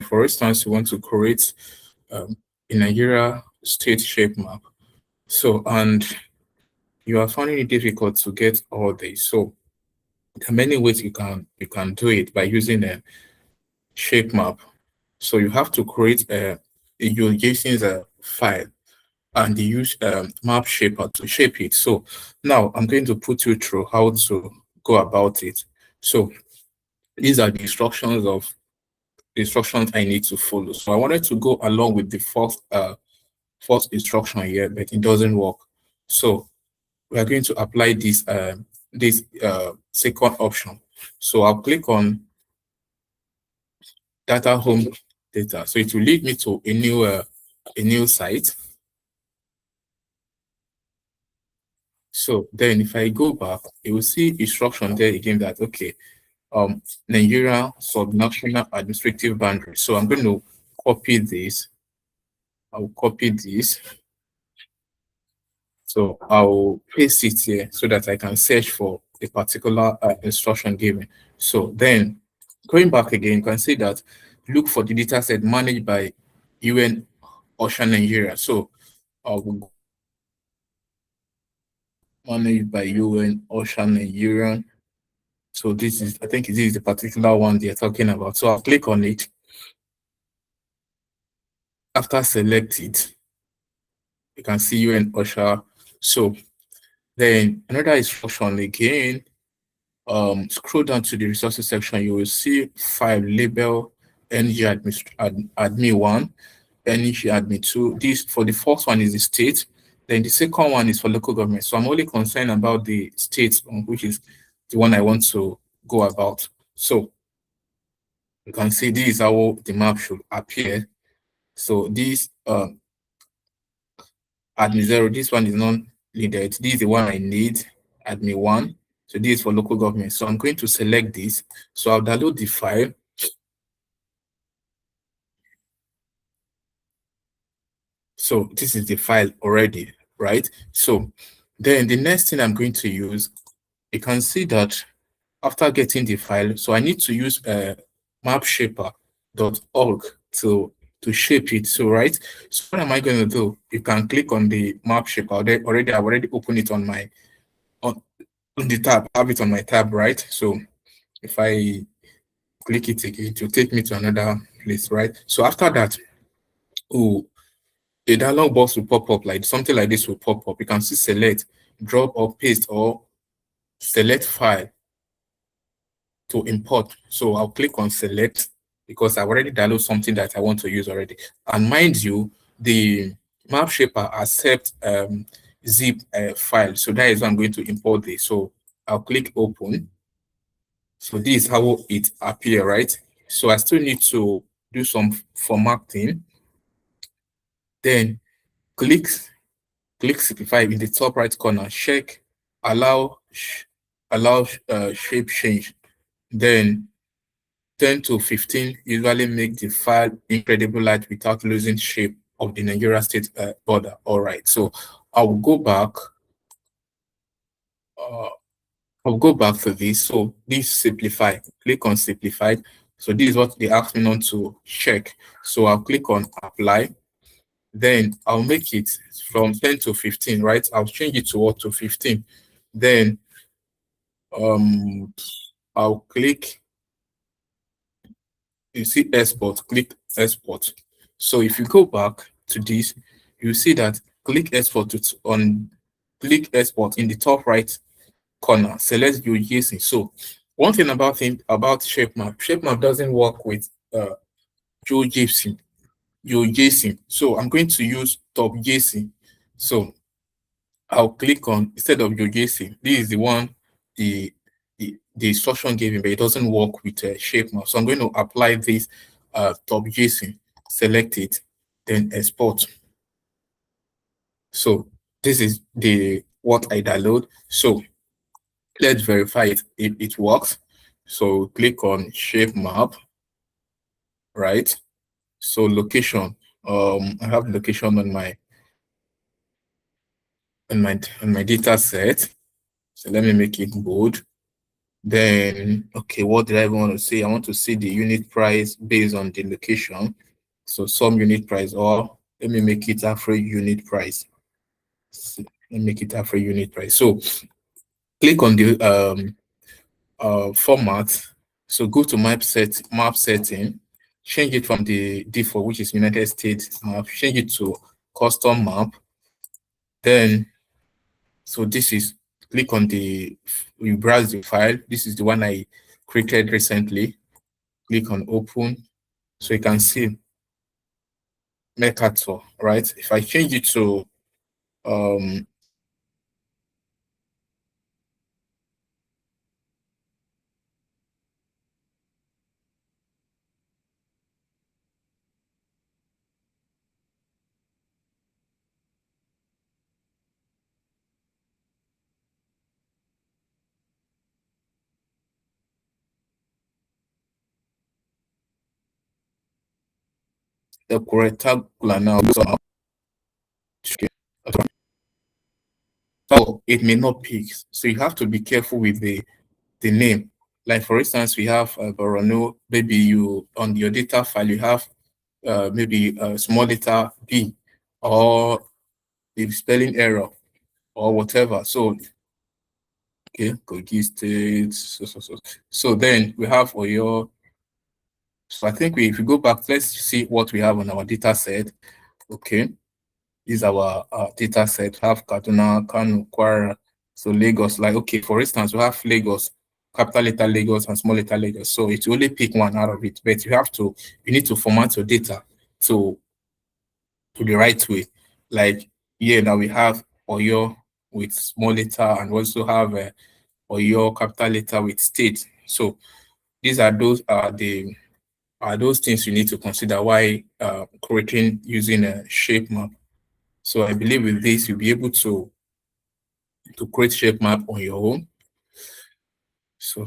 for instance, you want to create a Nigeria state shape map. So, and you are finding it difficult to get all this. So there are many ways you can do it by using a shape map. So you have to create your JSON file and you use map shaper to shape it. So now I'm going to put you through how to go about it. So these are the instructions I need to follow. So I wanted to go along with the first instruction here, but it doesn't work. So we are going to apply this second option. So I'll click on data home data. So it will lead me to a new site. So then if I go back, you will see instruction there again that okay, Nigeria subnational administrative boundary. So I'm going to copy this. I'll copy this. So I'll paste it here so that I can search for a particular instruction given. So then going back again, you can see that look for the data set managed by UN Ocean Nigeria. So will managed by UN Ocean Nigeria. So this is, I think this is the particular one they're talking about. So I'll click on it. After select it, you can see UN Ocean. So then another instruction again, scroll down to the resources section, you will see file label admin1, admin2. This for the first one is the state, then the second one is for local government. So I'm only concerned about the state, which is the one I want to go about. So you can see this is how the map should appear. So this admin 0, this one is not needed. This is the one I need, admin 1. So this is for local government. So I'm going to select this. So I'll download the file. So this is the file already, right? So then the next thing I'm going to use, you can see that after getting the file, so I need to use mapshaper.org to shape it. So right, so what am I going to do? You can click on the map shaper. I've already opened it on my on the tab. I have it on my tab, right? So if I click it again, it will take me to another place, right? So after that, oh, a dialog box will pop up, like something like this will pop up. You can see select, drop or paste, or select file to import. So I'll click on select because I've already downloaded something that I want to use already. And mind you, the map shaper accepts zip file. So that is why I'm going to import this. So I'll click open. So this is how it appears, right? So I still need to do some formatting. Then click simplify in the top right corner, check allow shape change. Then 10 to 15 usually make the file incredibly light without losing shape of the Nigeria state border. All right, so I'll go back. I'll go back to this. So this simplify, click on simplified. So this is what they asked me not to check. So I'll click on apply. Then I'll make it from 10 to 15, right? I'll change it to what, to 15. Then I'll click, you see export, click export. So if you go back to this, you see that click export click export in the top right corner, select your JSON. So one thing about ShapeMap doesn't work with your JSON. So I'm going to use top JSON. So I'll click on, instead of your JSON, this is the one the instruction given, but it doesn't work with ShapeMap. So I'm going to apply this top JSON, select it, then export. So this is what I download. So let's verify it works. So click on shape map, right? So location, I have location on my data set. So let me make it bold. Then, okay, what did I want to say? I want to see the unit price based on the location. So some unit price, or let me make it average unit price. Let me make it average unit price. So click on the format. So go to map setting, change it from the default, which is United States map, change it to custom map. Then, so this is, click on you browse the file. This is the one I created recently. Click on open. So you can see Mercator, right? If I change it to um the rectangular now, so it may not pick. So you have to be careful with the name. Like for instance, we have Borono. Maybe you on your data file you have maybe a small letter B, or the spelling error or whatever. So okay, Kogi State. So then we have Oyo. So I think if we go back, let's see what we have on our data set. Okay, this is our data set. We have Kaduna, Kano, Kwara, so Lagos. Like okay, for instance, we have Lagos, capital letter Lagos and small letter Lagos. So it will only pick one out of it, but you need to format your data to the right way. Like here now we have Oyo with small letter, and also have Oyo capital letter with state. So these are those things you need to consider why creating using a shape map. So I believe with this you'll be able to create shape map on your own. So